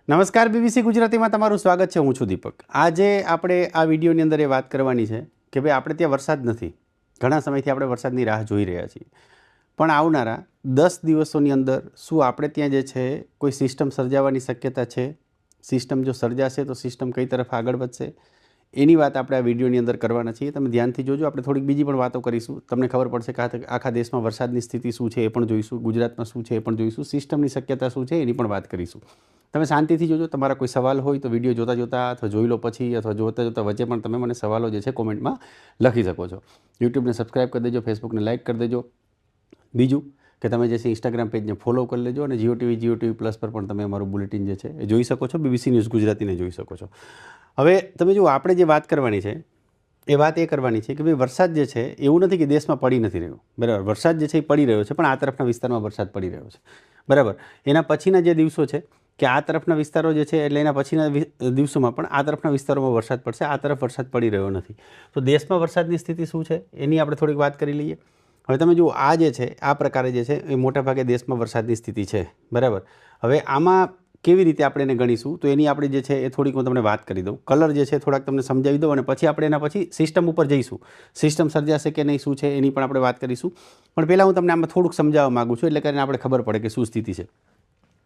નમસ્કાર બીબીસી ગુજરાતીમાં તમારું સ્વાગત છે। હું છું દીપક। આજે આપણે આ વિડીયોની અંદર એ વાત કરવાની છે કે ભાઈ આપણે ત્યાં વરસાદ નથી, ઘણા સમયથી આપણે વરસાદની રાહ જોઈ રહ્યા છીએ, પણ આવનારા 10 દિવસોની અંદર શું આપણે ત્યાં જે છે કોઈ સિસ્ટમ સર્જાવાની શક્યતા છે? સિસ્ટમ જો સર્જાશે તો સિસ્ટમ કઈ તરફ આગળ વધશે એની વાત આપણે આ વિડીયોની અંદર કરવાના છીએ। તમે ધ્યાનથી જોજો। આપણે થોડીક બીજી પણ વાતો કરીશું, તમને ખબર પડશે કે આખા દેશમાં વરસાદની સ્થિતિ શું છે એ પણ જોઈશું, ગુજરાતમાં શું છે એ પણ જોઈશું, સિસ્ટમની શક્યતા શું છે એની પણ વાત કરીશું। તમે શાંતિથી જોજો। તમારા કોઈ સવાલ હોય તો વિડીયો જોતા જોતા અથવા જોઈ લો પછી અથવા જોતા જોતા વચ્ચે પણ તમે મને સવાલો જે છે કોમેન્ટમાં લખી શકો છો। યુટ્યુબને સબસ્ક્રાઈબ કરી દેજો, ફેસબુકને લાઇક કરી દેજો। બીજું કે તમે જે છે ઇન્સ્ટાગ્રામ પેજને ફોલો કરી લેજો અને જીઓ ટીવી પ્લસ પર પણ તમે અમારું બુલેટિન જે છે એ જોઈ શકો છો, બીબીસી ન્યૂઝ ગુજરાતીને જોઈ શકો છો। હવે તમે જુઓ, આપણે જે વાત કરવાની છે એ વાત એ કરવાની છે કે ભાઈ વરસાદ જે છે એવું નથી કે દેશમાં પડી નથી રહ્યો, બરાબર। વરસાદ જે છે એ પડી રહ્યો છે, પણ આ તરફના વિસ્તારમાં વરસાદ પડી રહ્યો છે, બરાબર। એના પછીના જે દિવસો છે કે આ તરફના વિસ્તારો જે છે એટલે એના પછીના દિવસોમાં પણ આ તરફના વિસ્તારોમાં વરસાદ પડશે, આ તરફ વરસાદ પડી રહ્યો નથી। તો દેશમાં વરસાદની સ્થિતિ શું છે એની આપણે થોડીક વાત કરી લઈએ। હવે તમે જુઓ, આ જે છે આ પ્રકારે જે છે એ મોટાભાગે દેશમાં વરસાદની સ્થિતિ છે, બરાબર। હવે આમાં કેવી રીતે આપણે એને ગણીશું તો એની આપણે જે છે એ થોડીક હું તમને વાત કરી દઉં, કલર જે છે થોડાક તમને સમજાવી દઉં અને પછી આપણે એના પછી સિસ્ટમ ઉપર જઈશું, સિસ્ટમ સર્જાશે કે નહીં શું છે એની પણ આપણે વાત કરીશું। પણ પહેલાં હું તમને આમાં થોડુંક સમજાવવા માગું છું એટલે કરીને આપણે ખબર પડે કે શું સ્થિતિ છે।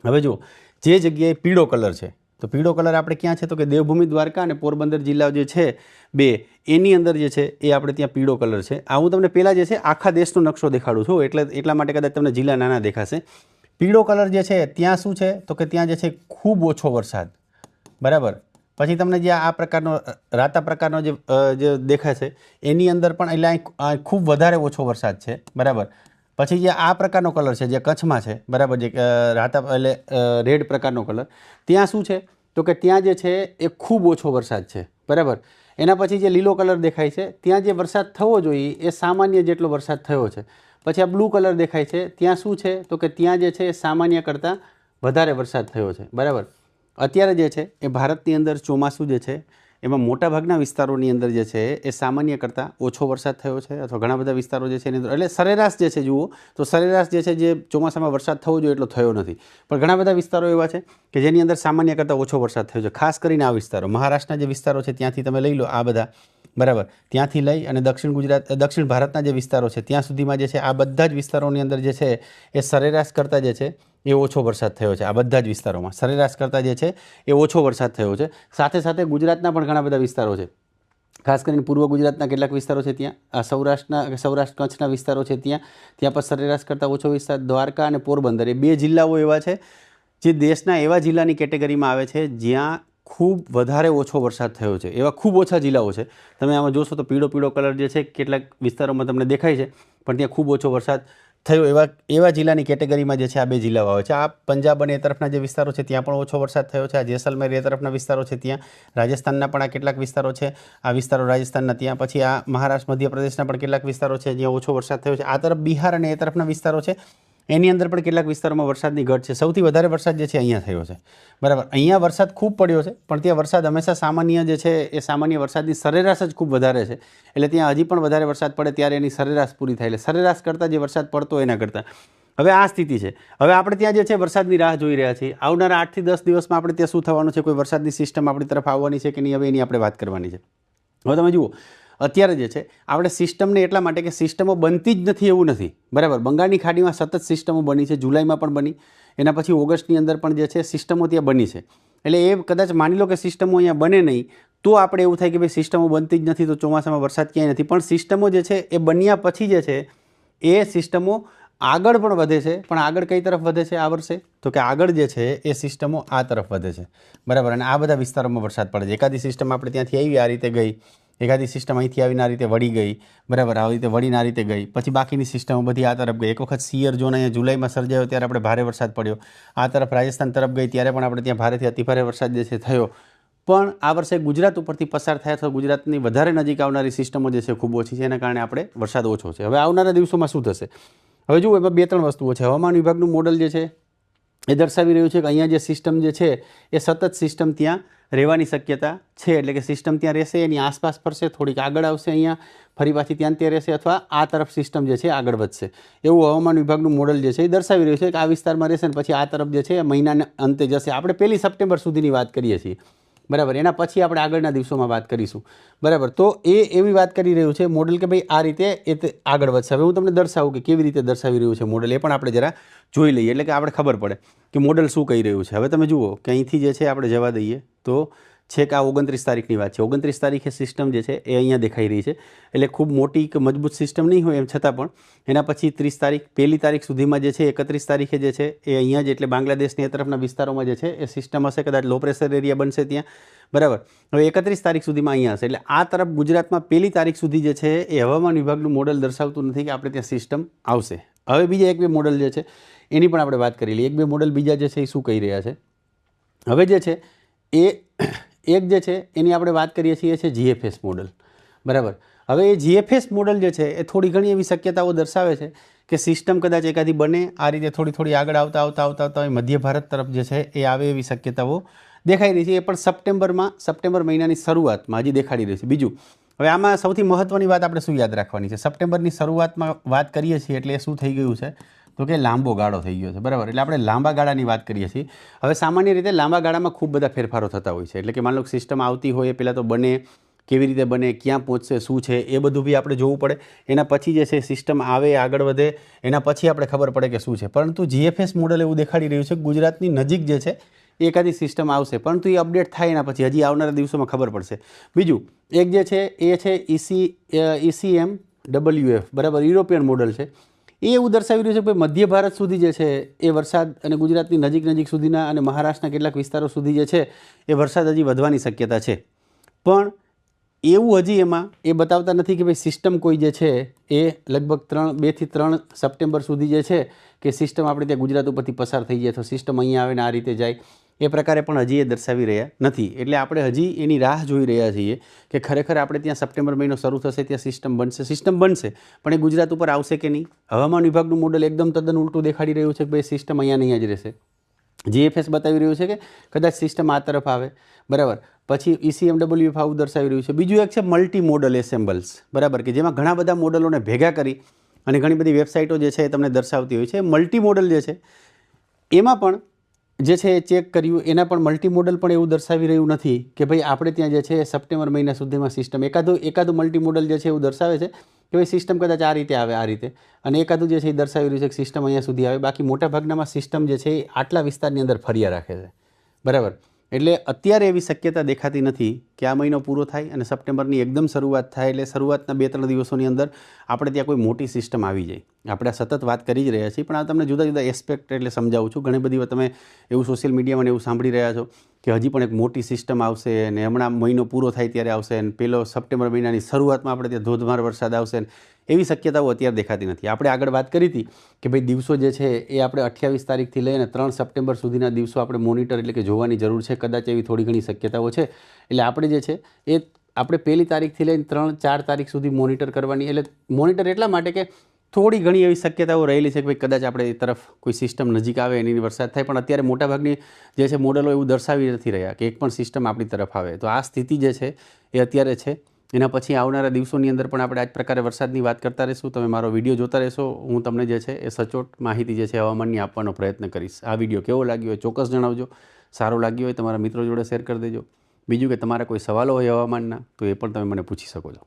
હવે જુઓ, જે જગ્યાએ પીળો કલર છે તો પીળો કલર આપણે ક્યાં છે તો કે દેવભૂમિ દ્વારકા અને પોરબંદર જિલ્લા જે છે બે, એની અંદર જે છે એ આપણે ત્યાં પીળો કલર છે। આ હું તમને પહેલાં જે છે આખા દેશનો નકશો દેખાડું છું, એટલા માટે કદાચ તમને જિલ્લા નાના દેખાશે। પીળો કલર જે છે ત્યાં શું છે તો કે ત્યાં જે છે ખૂબ ઓછો વરસાદ, બરાબર। પછી તમને જે આ પ્રકારનો રાતા પ્રકારનો જે દેખાય છે એની અંદર પણ એટલે ખૂબ વધારે ઓછો વરસાદ છે, બરાબર। પછી જે આ પ્રકારનો કલર છે જે કચ્છમાં છે, બરાબર, જે રાતા એટલે રેડ પ્રકારનો કલર, ત્યાં શું છે તો કે ત્યાં જે છે એ ખૂબ ઓછો વરસાદ છે, બરાબર। એના પછી જે લીલો કલર દેખાય છે ત્યાં જે વરસાદ થવો જોઈએ એ સામાન્ય જેટલો વરસાદ થયો છે। પછી આ બ્લુ કલર દેખાય છે ત્યાં શું છે તો કે ત્યાં જે છે એ સામાન્ય કરતાં વધારે વરસાદ થયો છે, બરાબર। અત્યારે જે છે એ ભારતની અંદર ચોમાસું જે છે એમાં મોટાભાગના વિસ્તારોની અંદર જે છે એ સામાન્ય કરતાં ઓછો વરસાદ થયો છે અથવા ઘણા બધા વિસ્તારો જે છે એની અંદર એટલે સરેરાશ જે છે જુઓ તો સરેરાશ જે છે જે ચોમાસામાં વરસાદ થવો જોઈએ એટલો થયો નથી, પણ ઘણા બધા વિસ્તારો એવા છે કે જેની અંદર સામાન્ય કરતાં ઓછો વરસાદ થયો છે। ખાસ કરીને આ વિસ્તારો, મહારાષ્ટ્રના જે વિસ્તારો છે ત્યાંથી તમે લઈ લો આ બધા, બરાબર, ત્યાંથી લઈ અને દક્ષિણ ભારતના જે વિસ્તારો છે ત્યાં સુધીમાં જે છે આ બધા જ વિસ્તારોની અંદર જે છે એ સરેરાશ કરતાં જે છે એ ઓછો વરસાદ થયો છે। આ બધા જ વિસ્તારોમાં સરેરાશ કરતાં જે છે એ ઓછો વરસાદ થયો છે। સાથે સાથે ગુજરાતના પણ ઘણા બધા વિસ્તારો છે, ખાસ કરીને પૂર્વ ગુજરાતના કેટલાક વિસ્તારો છે ત્યાં, આ સૌરાષ્ટ્ર કચ્છના વિસ્તારો છે ત્યાં પણ સરેરાશ કરતાં ઓછો વિસ્તાર, દ્વારકા અને પોરબંદર એ બે જિલ્લાઓ એવા છે જે દેશના એવા જિલ્લાની કેટેગરીમાં આવે છે જ્યાં ખૂબ વધારે ઓછો વરસાદ થયો છે, એવા ખૂબ ઓછા જિલ્લાઓ છે। તમે આમાં જોશો તો પીળો કલર જે છે કેટલાક વિસ્તારોમાં તમને દેખાય છે, પણ ત્યાં ખૂબ ઓછો વરસાદ થયો એવા જિલ્લાની કેટેગરીમાં જે છે આ બે જિલ્લાઓ આવે છે। આ પંજાબ અને એ તરફના જે વિસ્તારો છે ત્યાં પણ ઓછો વરસાદ થયો છે, આ જેસલમેર એ તરફના વિસ્તારો છે ત્યાં, રાજસ્થાનના પણ આ કેટલાક વિસ્તારો છે, આ વિસ્તારો રાજસ્થાનના ત્યાં, પછી આ મહારાષ્ટ્ર મધ્યપ્રદેશના પણ કેટલાક વિસ્તારો છે જ્યાં ઓછો વરસાદ થયો છે। આ તરફ બિહાર અને એ તરફના વિસ્તારો છે એની અંદર પણ કેટલાક વિસ્તારોમાં વરસાદની ઘટ છે। સૌથી વધારે વરસાદ જે છે અહીંયા થયો છે, બરાબર। અહીંયા વરસાદ ખૂબ પડ્યો છે, પણ ત્યાં વરસાદ હંમેશા સામાન્ય જે છે એ સામાન્ય વરસાદની સરેરાશ જ ખૂબ વધારે છે, એટલે ત્યાં હજી પણ વધારે વરસાદ પડે ત્યારે એની સરેરાશ પૂરી થાય, એટલે સરેરાશ કરતાં જે વરસાદ પડતો એના કરતાં હવે આ સ્થિતિ છે। હવે આપણે ત્યાં જે છે વરસાદની રાહ જોઈ રહ્યા છીએ। આવનારા 8 થી 10 દિવસમાં આપણે ત્યાં શું થવાનું છે, કોઈ વરસાદની સિસ્ટમ આપણી તરફ આવવાની છે કે નહીં, હવે એની આપણે વાત કરવાની છે। હવે તમે જુઓ, અત્યારે જે છે આપણે સિસ્ટમને એટલા માટે કે સિસ્ટમો બનતી જ નથી એવું નથી, બરાબર। બંગાળની ખાડીમાં સતત સિસ્ટમો બની છે, જુલાઈમાં પણ બની, એના પછી ઓગસ્ટની અંદર પણ જે છે સિસ્ટમો ત્યાં બની છે, એટલે એ કદાચ માની લો કે સિસ્ટમો અહીંયા બને નહીં તો આપણે એવું થાય કે ભાઈ સિસ્ટમો બનતી જ નથી તો ચોમાસામાં વરસાદ ક્યાંય નથી, પણ સિસ્ટમો જે છે એ બન્યા પછી જે છે એ સિસ્ટમો આગળ પણ વધે છે, પણ આગળ કઈ તરફ વધે છે આ વર્ષે તો કે આગળ જે છે એ સિસ્ટમો આ તરફ વધે છે, બરાબર। અને આ બધા વિસ્તારોમાં વરસાદ પડે છે। એકાદી સિસ્ટમ આપણે ત્યાંથી આવી આ રીતે ગઈ, એકાદી સિસ્ટમ અહીંથી આવીને આ રીતે વળી ગઈ, બરાબર, આવી રીતે વળીને આ રીતે ગઈ, પછી બાકીની સિસ્ટમો બધી આ તરફ ગઈ। એક વખત સિયર ઝોન અહીંયા જુલાઈમાં સર્જાયો ત્યારે આપણે ભારે વરસાદ પડ્યો, આ તરફ રાજસ્થાન તરફ ગઈ ત્યારે પણ આપણે ત્યાં ભારેથી અતિભારે વરસાદ જે છે થયો, પણ આ વર્ષે ગુજરાત ઉપરથી પસાર થયા તો ગુજરાતની વધારે નજીક આવનારી સિસ્ટમો જે છે ખૂબ ઓછી છે, એના કારણે આપણે વરસાદ ઓછો છે। હવે આવનારા દિવસોમાં શું થશે, હવે જુઓ, એમાં 2-3 વસ્તુઓ છે। હવામાન વિભાગનું મોડલ જે છે એ દર્શાવી રહ્યું છે કે અહીંયા જે સિસ્ટમ જે છે એ સતત સિસ્ટમ ત્યાં રહેવાની શક્યતા છે, એટલે કે સિસ્ટમ ત્યાં રહેશે, એની આસપાસ ફરશે, થોડીક આગળ આવશે, અહીંયા ફરી પાછી ત્યાં ત્યાં રહેશે, અથવા આ તરફ સિસ્ટમ જે છે આગળ વધશે, એવું હવામાન વિભાગનું મોડલ જે છે એ દર્શાવી રહ્યું છે કે આ વિસ્તારમાં રહેશે ને પછી આ તરફ જે છે એ મહિનાના અંતે જશે. આપણે 1 સપ્ટેમ્બર સુધીની વાત કરીએ છીએ, બરાબર. એના પછી આપણે આગળના દિવસોમાં વાત કરીશું, બરાબર. તો એવી વાત કરી રહ્યું છે મોડલ કે ભાઈ આ રીતે એ આગળ વધશે. હવે હું તમને દર્શાવું કે કેવી રીતે દર્શાવી રહ્યું છે મોડલ, એ પણ આપણે જરા જોઈ લઈએ, એટલે કે આપણે ખબર પડે કે મોડલ શું કહી રહ્યું છે. હવે તમે જુઓ કે અહીંથી જે છે આપણે જવા દઈએ તો છેક આ 29 તારીખની વાત છે. 29 તારીખે સિસ્ટમ જે છે એ અહીંયા દેખાઈ રહી છે, એટલે ખૂબ મોટી કે મજબૂત સિસ્ટમ નહીં હોય એમ છતાં પણ એના પછી 30 તારીખ, 1 તારીખ સુધીમાં જે છે 31 તારીખે જે છે એ અહીંયા જ, એટલે બાંગ્લાદેશની એ તરફના વિસ્તારોમાં જે છે એ સિસ્ટમ હશે, કદાચ લો પ્રેશર એરિયા બનશે ત્યાં, બરાબર. હવે 31 તારીખ સુધીમાં અહીંયા હશે, એટલે આ તરફ ગુજરાતમાં 1 તારીખ સુધી જે છે એ હવામાન વિભાગનું મોડલ દર્શાવતું નથી કે આપણે ત્યાં સિસ્ટમ આવશે. હવે બીજા 1-2 મોડલ જે છે એની પણ આપણે વાત કરી લઈએ. 1-2 મોડલ બીજા જે છે એ શું કહી રહ્યા છે. હવે જે છે એ એક જે છે એની આપણે વાત કરીએ છીએ છે GFS મોડલ, બરાબર. હવે એ GFS મોડલ જે છે એ થોડી ઘણી એવી શક્યતાઓ દર્શાવે છે કે સિસ્ટમ કદાચ એકાદી બને, આ રીતે થોડી આગળ આવતા મધ્ય ભારત તરફ જે છે એ આવે એવી શક્યતાઓ દેખાઈ રહી છે. એ પણ સપ્ટેમ્બર મહિનાની શરૂઆતમાં હજી દેખાડી રહી છે. બીજું, હવે આમાં સૌથી મહત્ત્વની વાત આપણે શું યાદ રાખવાની છે, સપ્ટેમ્બરની શરૂઆતમાં વાત કરીએ છીએ એટલે એ શું થઈ ગયું છે તો કે લાંબો ગાળો થઈ ગયો છે, બરાબર. એટલે આપણે લાંબા ગાળાની વાત કરીએ છીએ. હવે સામાન્ય રીતે લાંબા ગાળામાં ખૂબ બધા ફેરફારો થતા હોય છે, એટલે કે માન લો સિસ્ટમ આવતી હોય એ પહેલાં તો બને, કેવી રીતે બને, ક્યાં પહોંચશે, શું છે, એ બધું બી આપણે જોવું પડે. એના પછી જે છે સિસ્ટમ આવે, આગળ વધે, એના પછી આપણે ખબર પડે કે શું છે. પરંતુ GFS મોડલ એવું દેખાડી રહ્યું છે કે ગુજરાતની નજીક જે છે એકાદી સિસ્ટમ આવશે, પરંતુ એ અપડેટ થાય એના પછી હજી આવનારા દિવસોમાં ખબર પડશે. બીજું એક જે છે એ છે ECMWF, બરાબર, યુરોપિયન મોડલ છે. એ એવું દર્શાવી રહ્યું છે કે મધ્ય ભારત સુધી જે છે એ વરસાદ, અને ગુજરાતની નજીક સુધીના અને મહારાષ્ટ્રના કેટલાક વિસ્તારો સુધી જે છે એ વરસાદ હજી વધવાની શક્યતા છે. પણ એવું હજી એમાં એ બતાવતા નથી કે ભાઈ સિસ્ટમ કોઈ જે છે એ લગભગ 2 થી 3 સપ્ટેમ્બર સુધી જે છે કે સિસ્ટમ આપણે ત્યાં ગુજરાત ઉપરથી પસાર થઈ જાય તો સિસ્ટમ અહીંયા આવે ને આ રીતે જાય, એ પ્રકારે પણ હજી એ દર્શાવી રહ્યા નથી. એટલે આપણે હજી એની રાહ જોઈ રહ્યા છીએ કે ખરેખર આપણે ત્યાં સપ્ટેમ્બર મહિનો શરૂ થશે ત્યાં સિસ્ટમ બનશે પણ એ ગુજરાત ઉપર આવશે કે નહીં. હવામાન વિભાગનું મોડલ એકદમ તદ્દન ઉલટું દેખાડી રહ્યું છે કે ભાઈ સિસ્ટમ અહીંયા જ રહેશે. GFS બતાવી રહ્યું છે કે કદાચ સિસ્ટમ આ તરફ આવે, બરાબર. પછી ECMWF આવું દર્શાવી રહ્યું છે. બીજું એક છે મલ્ટી મોડલ એસેમ્બલ્સ, બરાબર, કે જેમાં ઘણા બધા મોડલોને ભેગા કરી અને ઘણી બધી વેબસાઇટો જે છે એ તમને દર્શાવતી હોય છે. મલ્ટી મોડલ જે છે એમાં પણ જે છે એ ચેક કર્યું, એના પણ મલ્ટી મોડલ પણ એવું દર્શાવી રહ્યું નથી કે ભાઈ આપણે ત્યાં જે છે સપ્ટેમ્બર મહિના સુધીમાં સિસ્ટમ, એકાદું મલ્ટી મોડલ જે છે એવું દર્શાવે છે કે ભાઈ સિસ્ટમ કદાચ આ રીતે આવે, આ રીતે, અને એકાદું જે છે એ દર્શાવી રહ્યું છે કે સિસ્ટમ અહીંયા સુધી આવે. બાકી મોટા ભાગનામાં સિસ્ટમ જે છે એ આટલા વિસ્તારની અંદર ફર્યા રાખે છે, બરાબર. એટલે અત્યારે એવી શક્યતા દેખાતી નથી કે આ મહિનો પૂરો થાય અને સપ્ટેમ્બરની એકદમ શરૂઆત થાય એટલે શરૂઆતના 2-3 દિવસોની અંદર આપણે ત્યાં કોઈ મોટી સિસ્ટમ આવી જાય. આપણે સતત વાત કરી જ રહ્યા છીએ, પણ આ તમને જુદા જુદા એસ્પેક્ટ એટલે સમજાવું છું. ઘણી બધી તમે એવું સોશિયલ મીડિયામાં એવું સાંભળી રહ્યા છો કે હજી પણ એક મોટી સિસ્ટમ આવશે અને હમણાં મહિનો પૂરો થાય ત્યારે આવશે અને 1 સપ્ટેમ્બર મહિનાની શરૂઆતમાં આપણે ત્યાં ધોધમાર વરસાદ આવશે. એવી શક્યતાઓ અત્યારે દેખાતી નથી. આપણે આગળ વાત કરી હતી કે ભાઈ દિવસો જે છે એ આપણે 28 તારીખથી લઈને 3 સપ્ટેમ્બર સુધીના દિવસો આપણે મોનિટર એટલે કે જોવાની જરૂર છે. કદાચ એવી થોડી ઘણી શક્યતાઓ છે. એટલે આપણે જે છે એ આપણે 1 તારીખથી લઈને 3-4 તારીખ સુધી મોનિટર કરવાની. એટલે મોનિટર એટલા માટે કે થોડી ઘણી એવી શક્યતાઓ રહેલી છે કે ભાઈ કદાચ આપણે એ તરફ કોઈ સિસ્ટમ નજીક આવે એની વરસાદ થાય. પણ અત્યારે મોટાભાગની જે છે મોડલો એવું દર્શાવી નથી રહ્યા કે એક પણ સિસ્ટમ આપણી તરફ આવે. તો આ સ્થિતિ જે છે એ અત્યારે છે. એના પછી આવનારા દિવસોની અંદર પણ આપણે આ જ પ્રકારે વરસાદની વાત કરતા રહીશું. તમે મારો વિડીયો જોતા રહેશો. હું તમને જે છે એ સચોટ માહિતી જે છે હવામાનની આપવાનો પ્રયત્ન કરીશ. આ વિડીયો કેવો લાગ્યો હોય ચોક્કસ જણાવજો. સારો લાગ્યો હોય તમારા મિત્રો જોડે શેર કરી દેજો. બીજું કે તમારા કોઈ સવાલો હોય હવામાનના તો એ પણ તમે મને પૂછી શકો છો.